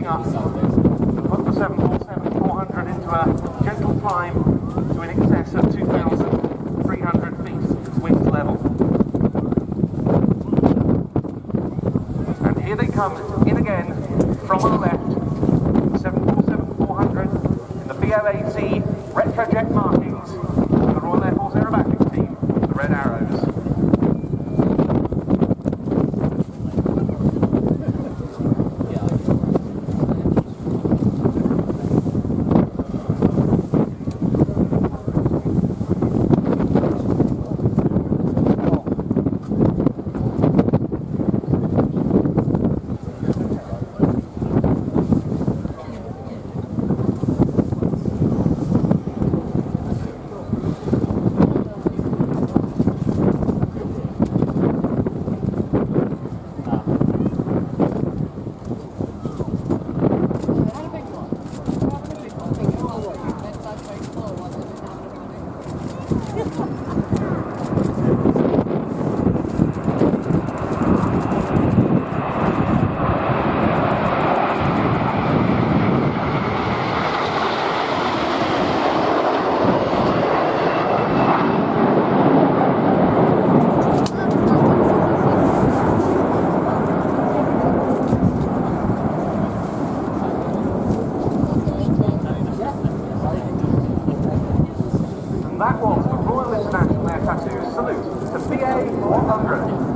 up to put the 747-400 into a gentle climb to in excess of 2,300 feet wind level. And here they come in again from our left, 747-400 in the BOAC retrojet markings of the Royal Air Force Aerobatics team, the Red Arrows. That was the Royal International Air Tattoo salute to BA 100.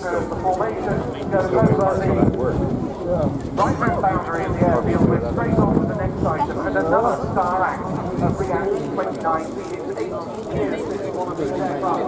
The formation goes over the right-hand boundary of the airfield, went straight on to the next item, and another star act of RIAT 2019. It's 18 years since one of these aircraft